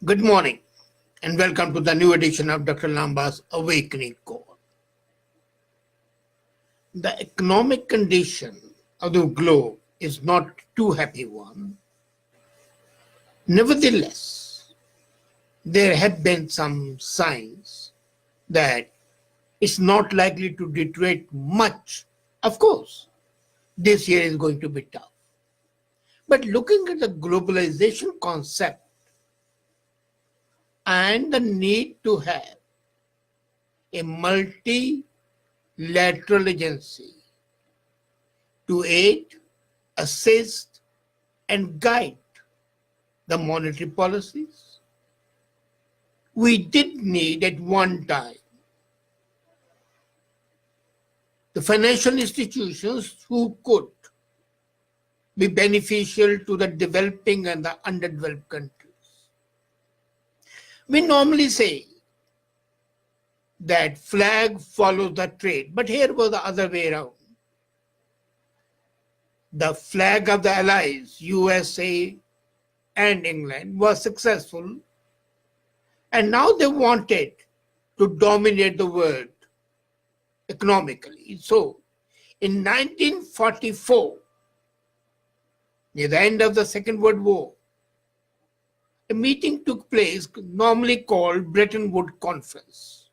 Good morning and welcome to the new edition of Dr. Lamba's Awakening Call. The economic condition of the globe is not too happy one. Nevertheless, there have been some signs that it's not likely to deteriorate much. Of course, this year is going to be tough. But looking at the globalization concept and the need to have a multilateral agency to aid, assist, and guide the monetary policies, we did need at one time the financial institutions who could be beneficial to the developing and the underdeveloped countries. We normally say that flag follows the trade, but here was the other way around. The flag of the allies, USA and England, was successful, and now they wanted to dominate the world economically. So, in 1944, near the end of the Second World War, a meeting took place normally called Bretton Woods Conference.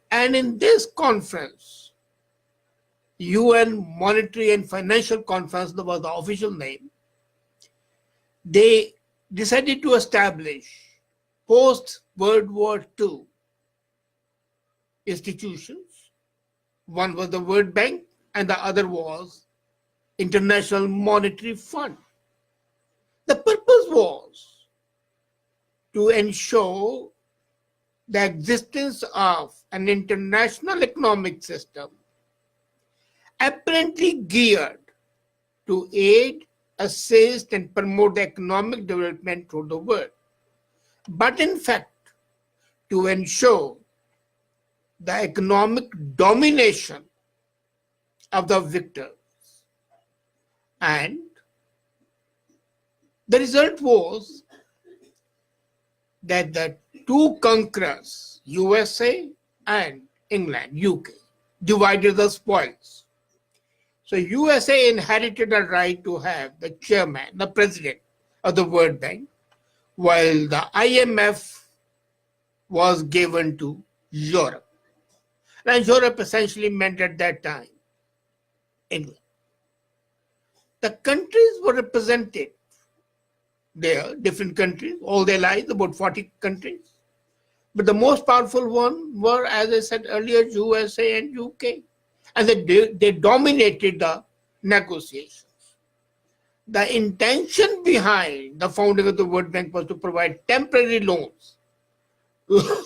And in this conference, UN Monetary and Financial Conference, that was the official name, they decided to establish post-World War II institutions. One was the World Bank and the other was International Monetary Fund. The purpose was to ensure the existence of an international economic system apparently geared to aid, assist, and promote the economic development through the world, but in fact, to ensure the economic domination of the victors. And the result was that the two conquerors, USA and England, UK, divided the spoils. So USA inherited a right to have the chairman, the president of the World Bank, while the IMF was given to Europe. And Europe essentially meant at that time England. The countries were represented there, different countries, all their lives, about 40 countries. But the most powerful one were, as I said earlier, USA and UK. And they dominated the negotiations. The intention behind the founding of the World Bank was to provide temporary loans to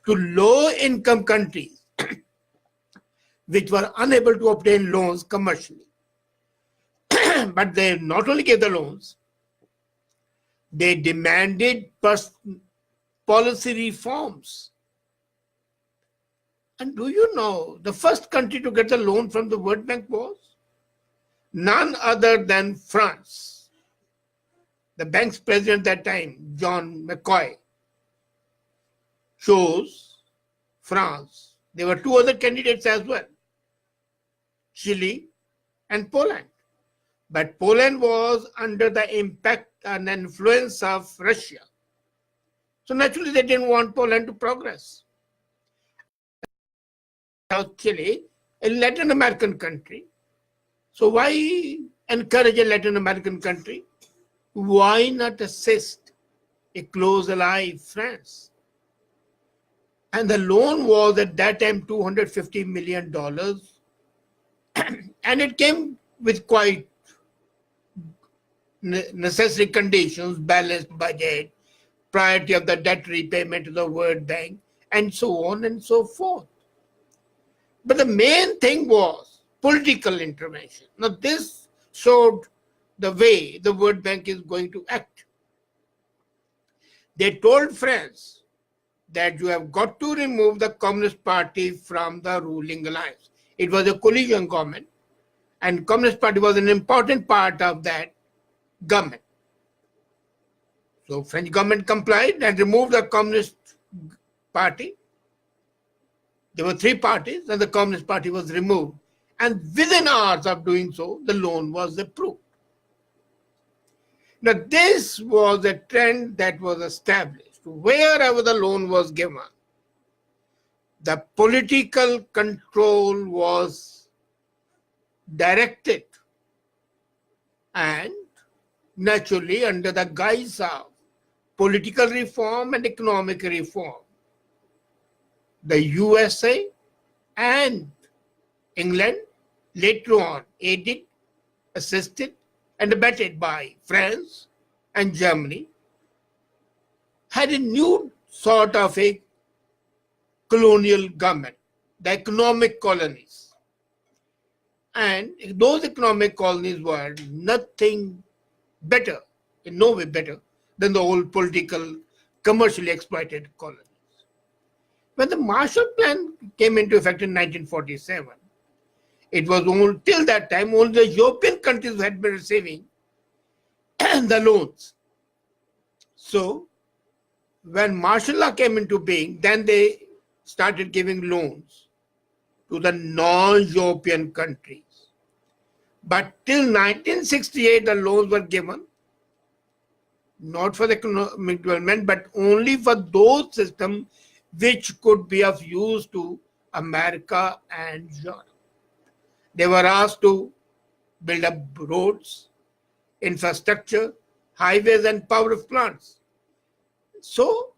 low-income countries which were unable to obtain loans commercially. But they not only gave the loans, they demanded policy reforms. And do you know, the first country to get the loan from the World Bank was none other than France. The bank's president at that time, John McCoy, chose France. There were two other candidates as well, Chile and Poland. But Poland was under the impact and influence of Russia. So naturally, they didn't want Poland to progress. South Chile, a Latin American country. So why encourage a Latin American country? Why not assist a close ally, France? And the loan was at that time $250 million. And it came with quite necessary conditions, balanced budget, priority of the debt repayment to the World Bank, and so on and so forth. But the main thing was political intervention. Now this showed the way the World Bank is going to act. They told France that you have got to remove the Communist Party from the ruling alliance. It was a coalition government, and Communist Party was an important part of that government. So French government complied and removed the Communist Party. There were three parties and the Communist Party was removed. And within hours of doing so, the loan was approved. Now this was a trend that was established. Wherever the loan was given, the political control was directed and naturally under the guise of political reform and economic reform. The USA and England, later on aided, assisted, and abetted by France and Germany, had a new sort of a colonial government, the economic colonies. And those economic colonies were nothing better, in no way better, than the old political, commercially exploited colonies. When the Marshall Plan came into effect in 1947, it was only till that time only the European countries had been receiving the loans. So when martial law came into being, then they started giving loans to the non-European countries. But till 1968, the loans were given not for the economic development, but only for those systems which could be of use to America and Europe. They were asked to build up roads, infrastructure, highways, and power plants. So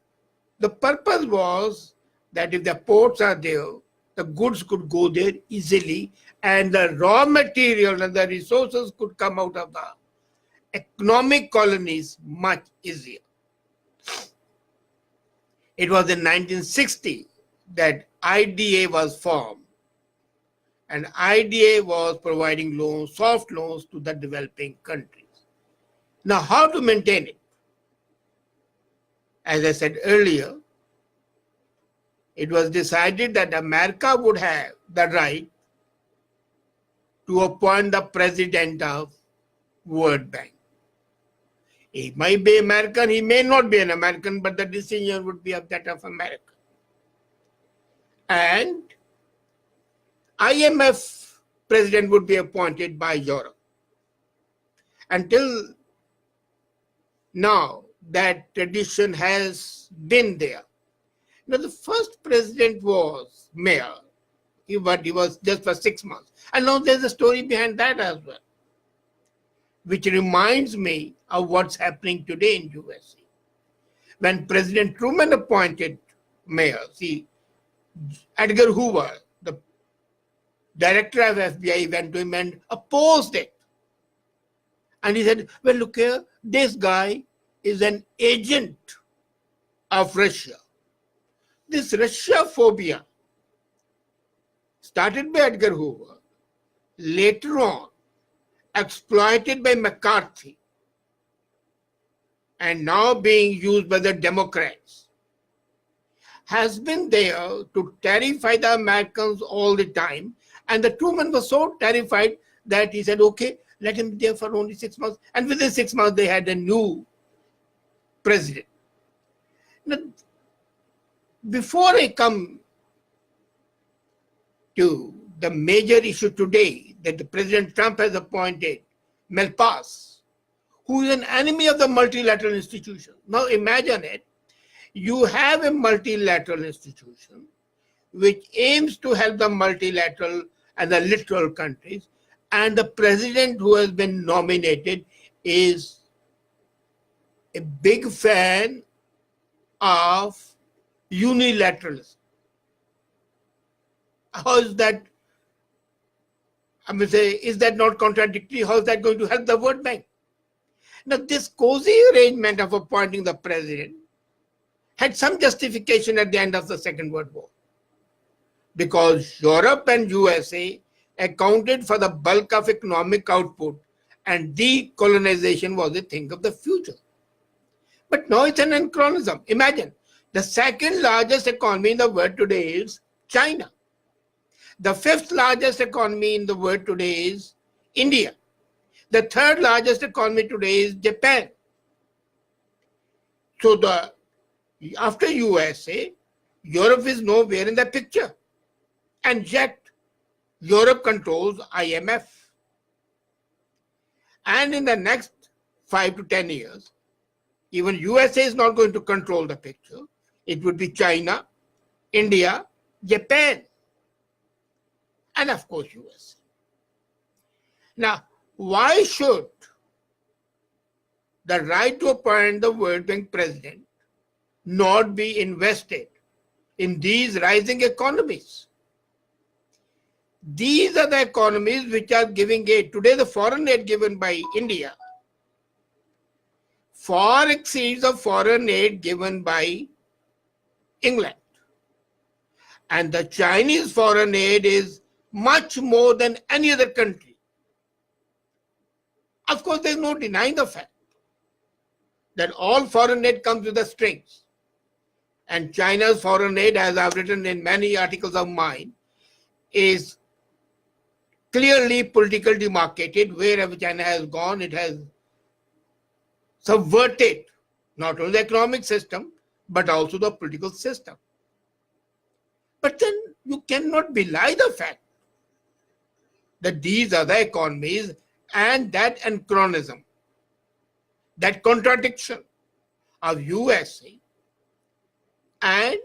the purpose was that if the ports are there, the goods could go there easily and the raw material and the resources could come out of the economic colonies much easier. It was in 1960 that IDA was formed, and IDA was providing loans, soft loans to the developing countries. Now, how to maintain it? As I said earlier, it was decided that America would have the right to appoint the president of World Bank. He might be American, he may not be an American, but the decision would be of that of America. And IMF president would be appointed by Europe. Until now, that tradition has been there. Now, the first president was Mayor, but he was just for 6 months. And now there's a story behind that as well, which reminds me of what's happening today in USA. When President Truman appointed mayors, Edgar Hoover, the director of FBI, went to him and opposed it. And he said, well, look here, this guy is an agent of Russia. This Russia phobia started by Edgar Hoover, later on exploited by McCarthy, and now being used by the Democrats, has been there to terrify the Americans all the time. And the Truman was so terrified that he said, okay, let him be there for only 6 months. And within 6 months, they had a new president. Now, before I come to the major issue today that the President Trump has appointed Malpass, who is an enemy of the multilateral institution. Now imagine it, you have a multilateral institution which aims to help the multilateral and the littoral countries, and the president who has been nominated is a big fan of unilateralism. How is that? I mean, say, is that not contradictory? How is that going to help the World Bank? Now, this cozy arrangement of appointing the president had some justification at the end of the Second World War, because Europe and USA accounted for the bulk of economic output and decolonization was a thing of the future. But now it's an anachronism. Imagine, the second largest economy in the world today is China. The fifth largest economy in the world today is India. The third largest economy today is Japan. So after USA, Europe is nowhere in the picture. And yet, Europe controls IMF. And in the next 5 to 10 years, even USA is not going to control the picture. It would be China, India, Japan, and of course USA. Now, why should the right to appoint the World Bank president not be invested in these rising economies? These are the economies which are giving aid. Today, the foreign aid given by India far exceeds the foreign aid given by England. And the Chinese foreign aid is much more than any other country. Of course, there's no denying the fact that all foreign aid comes with the strings. And China's foreign aid, as I've written in many articles of mine, is clearly politically demarcated. Wherever China has gone, it has subverted not only the economic system, but also the political system. But then you cannot belie the fact that these are the economies and that anachronism, that contradiction of USA and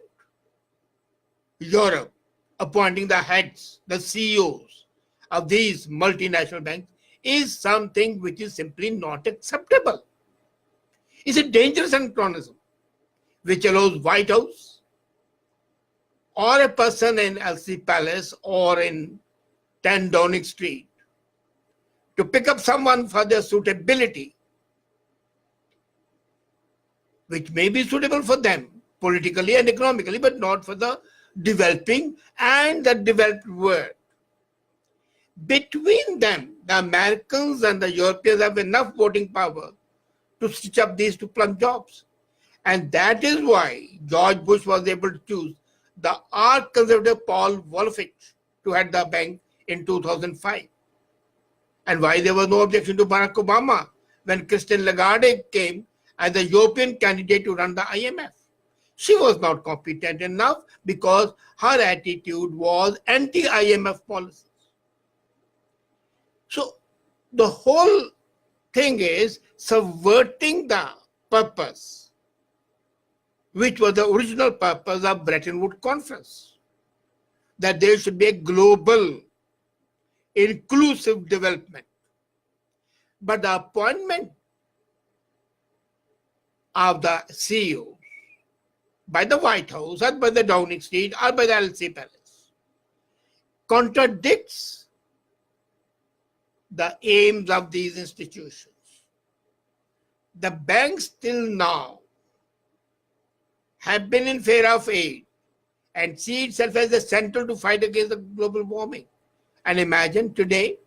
Europe appointing the heads, the CEOs of these multinational banks is something which is simply not acceptable. It's a dangerous anachronism which allows White House or a person in Elysee Palace or in 10 Downing Street to pick up someone for their suitability, which may be suitable for them politically and economically, but not for the developing and the developed world. Between them, the Americans and the Europeans have enough voting power to stitch up these two plum jobs. And that is why George Bush was able to choose the arch-conservative Paul Wolfich to head the bank in 2005. And why there was no objection to Barack Obama when Christine Lagarde came as the European candidate to run the IMF. She was not competent enough because her attitude was anti-IMF policies. So the whole thing is subverting the purpose, which was the original purpose of Bretton Woods Conference, that there should be a global, inclusive development. But the appointment of the CEOs by the White House or by the Downing Street or by the Elysee Palace contradicts the aims of these institutions. The banks till now have been in favor of aid and see itself as essential to fight against the global warming. And imagine today,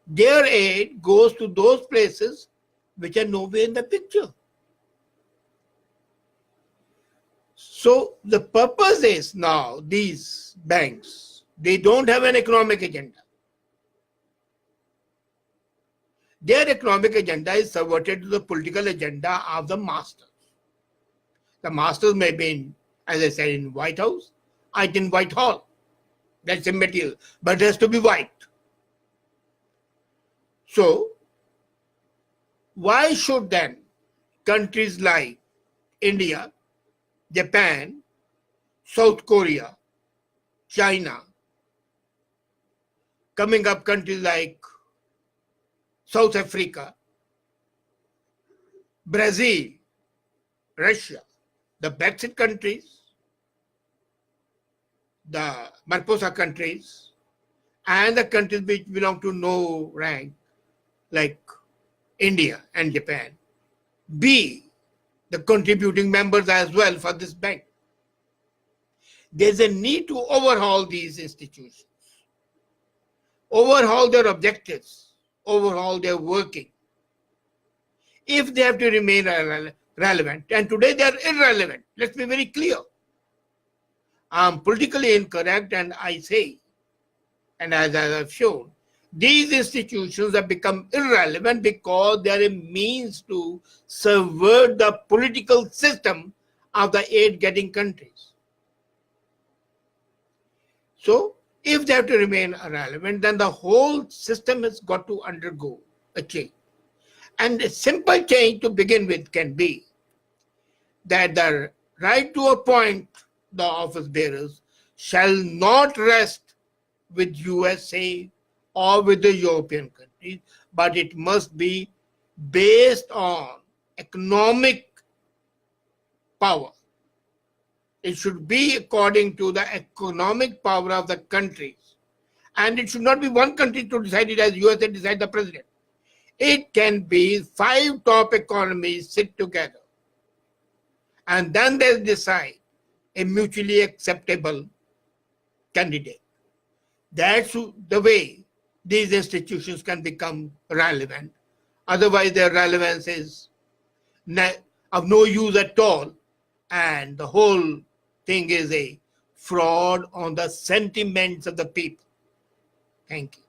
their aid goes to those places which are nowhere in the picture. So the purpose is now these banks, they don't have an economic agenda. Their economic agenda is subverted to the political agenda of the masters. The masters may be in, as I said, in White House, or in Whitehall. That's immaterial, but it has to be white. So, why should then countries like India, Japan, South Korea, China, coming up countries like South Africa, Brazil, Russia, the Brexit countries, the Mercosur countries, and the countries which belong to no rank, like India and Japan, be the contributing members as well for this bank. There's a need to overhaul these institutions, overhaul their objectives, overhaul their working, if they have to remain relevant. And today they are irrelevant. Let's be very clear. I'm politically incorrect and I say, and as I have shown, These institutions have become irrelevant because they are a means to subvert the political system of the aid-getting countries. So, if they have to remain irrelevant, then the whole system has got to undergo a change. And a simple change to begin with can be that the right to appoint the office bearers shall not rest with USA or with the European countries, but it must be based on economic power. It should be according to the economic power of the countries. And it should not be one country to decide it as USA decide the president. It can be 5 top economies sit together and then they decide a mutually acceptable candidate. That's the way these institutions can become relevant. Otherwise, their relevance is of no use at all, and the whole thing is a fraud on the sentiments of the people. Thank you.